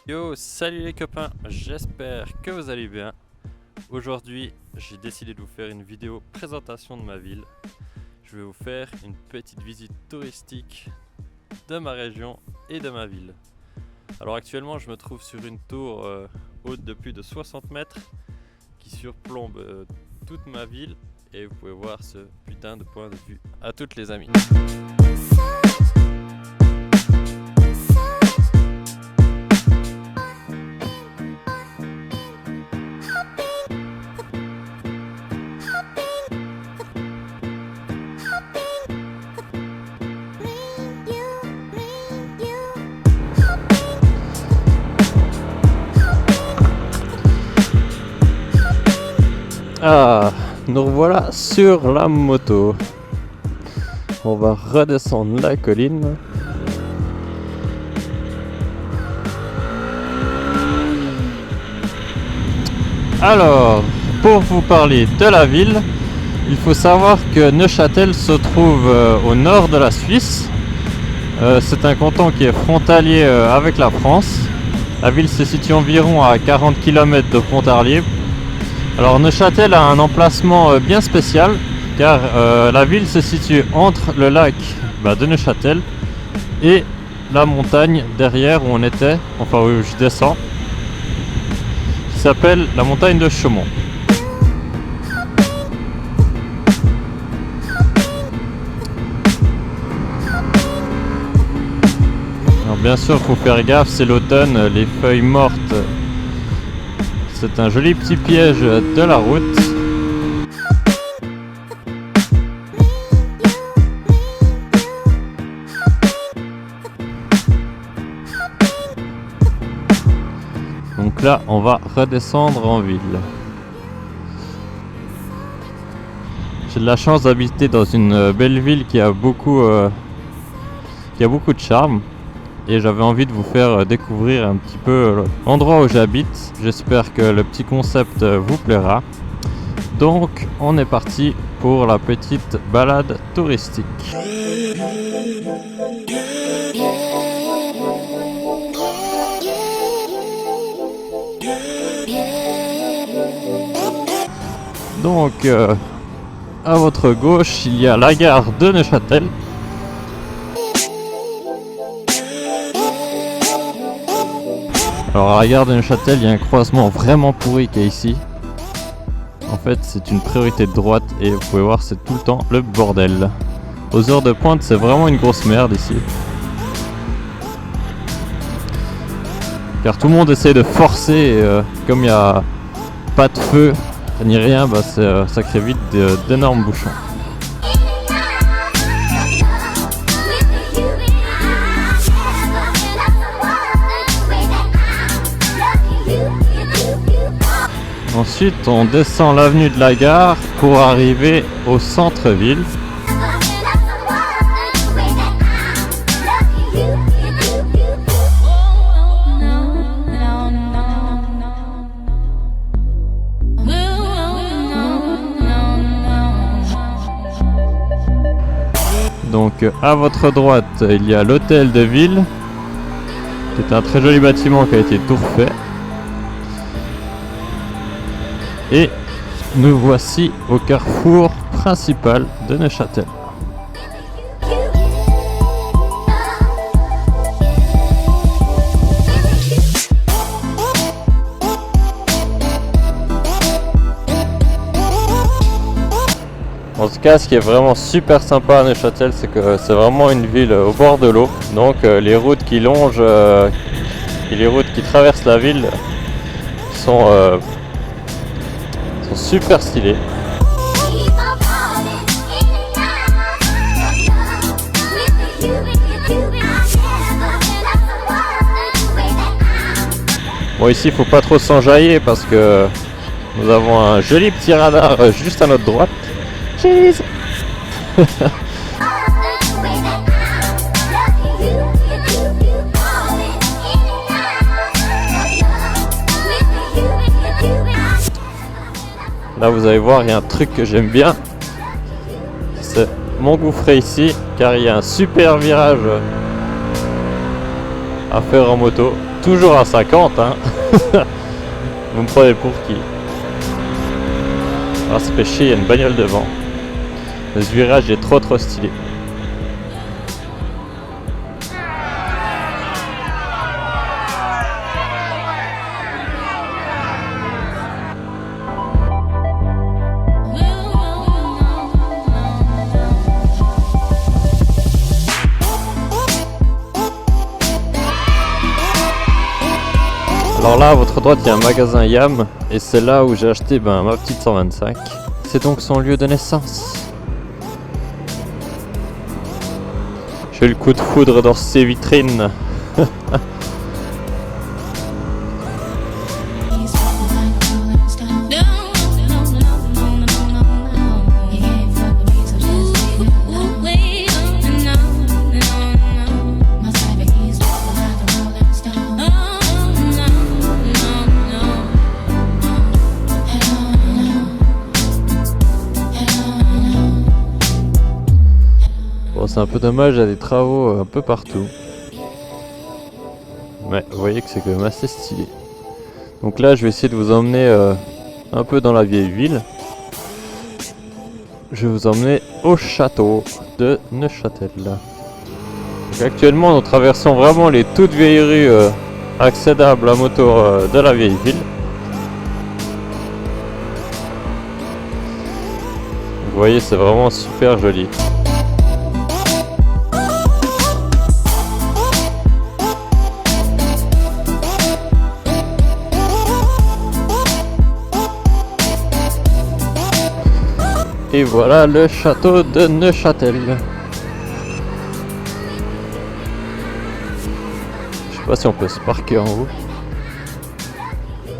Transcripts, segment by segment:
Yo, salut les copains, j'espère que vous allez bien. Aujourd'hui, j'ai décidé de vous faire une vidéo présentation de ma ville. Je vais vous faire une petite visite touristique de ma région et de ma ville. Alors actuellement, je me trouve sur une tour haute de plus de 60 mètres qui surplombe toute ma ville et vous pouvez voir ce putain de point de vue à toutes les amies. Ah, nous revoilà sur la moto. On va redescendre la colline. Alors, pour vous parler de la ville, il faut savoir que Neuchâtel se trouve au nord de la Suisse. C'est un canton qui est frontalier avec la France. La ville se situe environ à 40 km de Pontarlier. Alors Neuchâtel a un emplacement bien spécial car la ville se situe entre le lac de Neuchâtel et la montagne derrière où on était, enfin où je descends, qui s'appelle la montagne de Chaumont. Alors bien sûr, il faut faire gaffe, c'est l'automne, les feuilles mortes. C'est un joli petit piège de la route. Donc là, on va redescendre en ville. J'ai de la chance d'habiter dans une belle ville qui a beaucoup de charme. Et j'avais envie de vous faire découvrir un petit peu l'endroit où j'habite. J'espère que le petit concept vous plaira. Donc on est parti pour la petite balade touristique. Donc à votre gauche, il y a la gare de Neuchâtel. Alors à la gare de Neuchâtel, il y a un croisement vraiment pourri qui est ici. En fait, c'est une priorité de droite et vous pouvez voir, c'est tout le temps le bordel. Aux heures de pointe, c'est vraiment une grosse merde ici. Car tout le monde essaie de forcer, comme il n'y a pas de feu ni rien, ça crée vite d'énormes bouchons. Ensuite, on descend l'avenue de la gare pour arriver au centre-ville. Donc, à votre droite, il y a l'hôtel de ville, qui est un très joli bâtiment qui a été tout refait. Et nous voici au carrefour principal de Neuchâtel. En tout cas, ce qui est vraiment super sympa à Neuchâtel, c'est que c'est vraiment une ville au bord de l'eau. Donc les routes qui longent et les routes qui traversent la ville sont super stylées. Bon, ici il faut pas trop s'enjailler parce que nous avons un joli petit radar juste à notre droite. Cheese. Là vous allez voir, il y a un truc que j'aime bien, c'est m'engouffrer ici car il y a un super virage à faire en moto toujours à 50, hein. Vous me prenez pour qui? Alors ça fait chier, il y a une bagnole devant. Ce virage est trop stylé. Alors là, à votre droite, il y a un magasin Yam, et c'est là où j'ai acheté ma petite 125. C'est donc son lieu de naissance. J'ai eu le coup de foudre dans ces vitrines. C'est un peu dommage, il y a des travaux un peu partout. Mais vous voyez que c'est quand même assez stylé. Donc là je vais essayer de vous emmener un peu dans la vieille ville. Je vais vous emmener au château de Neuchâtel. Donc actuellement nous traversons vraiment les toutes vieilles rues accédables à moto de la vieille ville. Vous voyez, c'est vraiment super joli. Et voilà le château de Neuchâtel. Je sais pas si on peut se parquer en haut.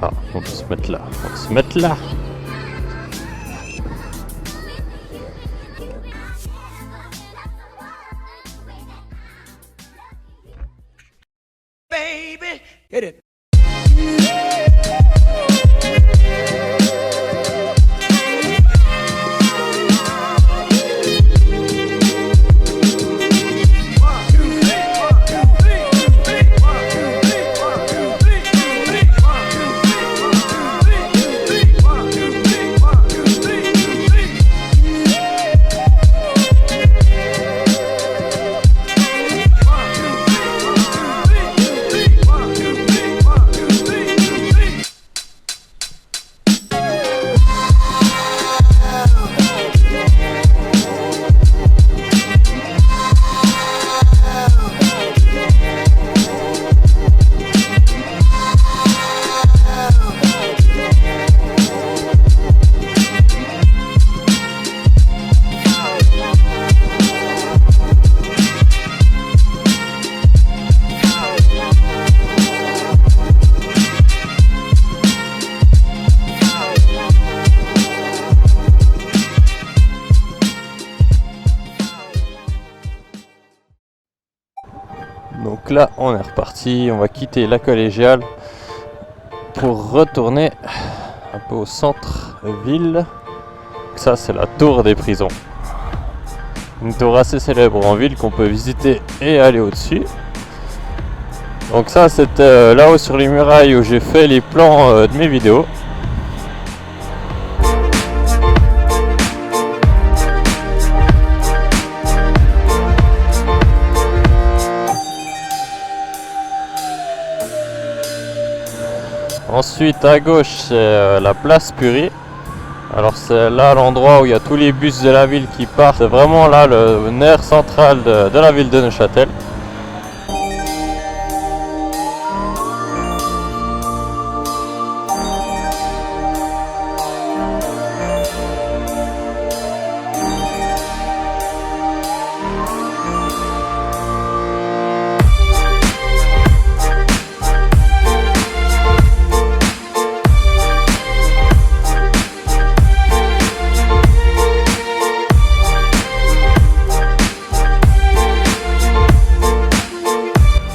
Ah, on peut se mettre là. On peut se mettre là. Baby, hit it. Donc là on est reparti, on va quitter la collégiale pour retourner un peu au centre-ville. Ça c'est la tour des prisons. Une tour assez célèbre en ville qu'on peut visiter et aller au-dessus. Donc ça c'était là-haut sur les murailles où j'ai fait les plans de mes vidéos. Ensuite à gauche c'est la place Purie. Alors c'est là l'endroit où il y a tous les bus de la ville qui partent. C'est vraiment là le nerf central de la ville de Neuchâtel.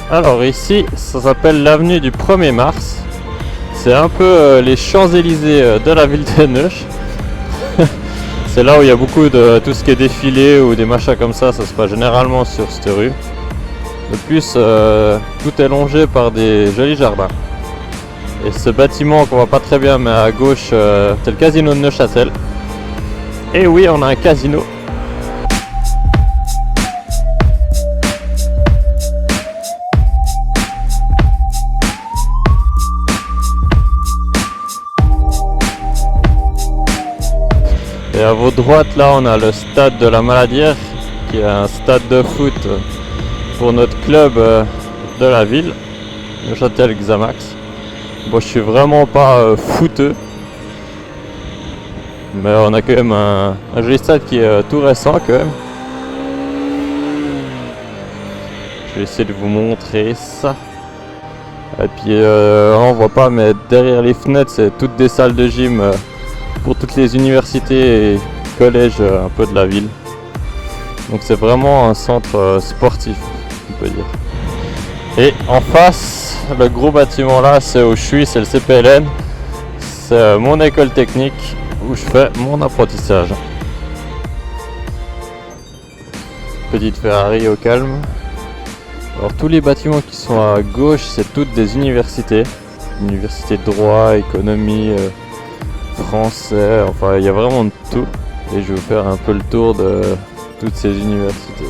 Alors ici, ça s'appelle l'avenue du 1er mars. C'est un peu les Champs-Élysées de la ville de Neuch. C'est là où il y a beaucoup de tout ce qui est défilé ou des machins comme ça se passe généralement sur cette rue. De plus, tout est longé par des jolis jardins. Et ce bâtiment qu'on voit pas très bien, mais à gauche, c'est le casino de Neuchâtel. Et oui, on a un casino. Et à votre droite, là, on a le stade de la Maladière, qui est un stade de foot pour notre club de la ville, Neuchâtel Xamax. Bon, je suis vraiment pas footeux, mais on a quand même un joli stade qui est tout récent quand même. Je vais essayer de vous montrer ça. Et puis on voit pas, mais derrière les fenêtres, c'est toutes des salles de gym pour toutes les universités et collèges un peu de la ville. Donc c'est vraiment un centre sportif, on peut dire. Et en face, le gros bâtiment là, c'est où je suis, c'est le CPLN. C'est mon école technique où je fais mon apprentissage. Petite Ferrari au calme. Alors tous les bâtiments qui sont à gauche, c'est toutes des universités. Université de droit, économie, français, enfin il y a vraiment de tout. Et je vais vous faire un peu le tour de toutes ces universités.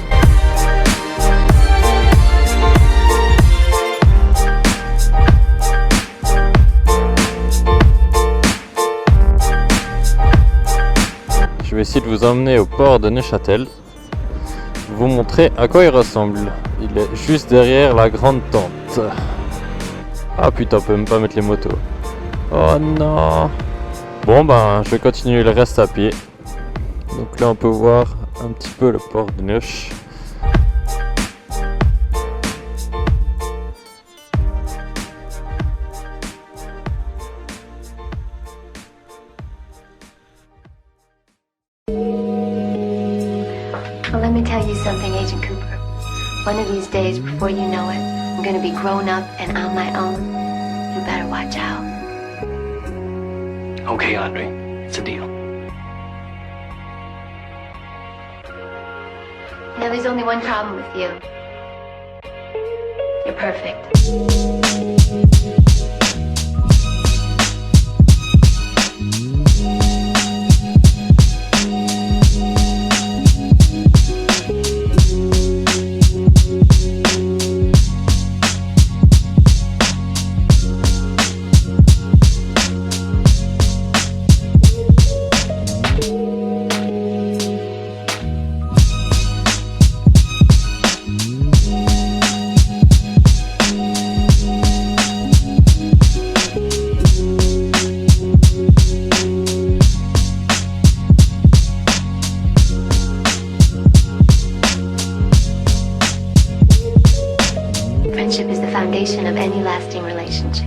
Je vais essayer de vous emmener au port de Neuchâtel, vous montrer à quoi il ressemble. Il est juste derrière la grande tente. Ah putain, on peut même pas mettre les motos. Oh non. Bon ben, je vais continuer le reste à pied. Donc là on peut voir un petit peu le port de Neuch. Well, let me tell you something, Agent Cooper. One of these days, before you know it, I'm gonna be grown up and on my own. You better watch out. Okay, Andre. It's a deal. Now, there's only one problem with you. You're perfect. Friendship is the foundation of any lasting relationship.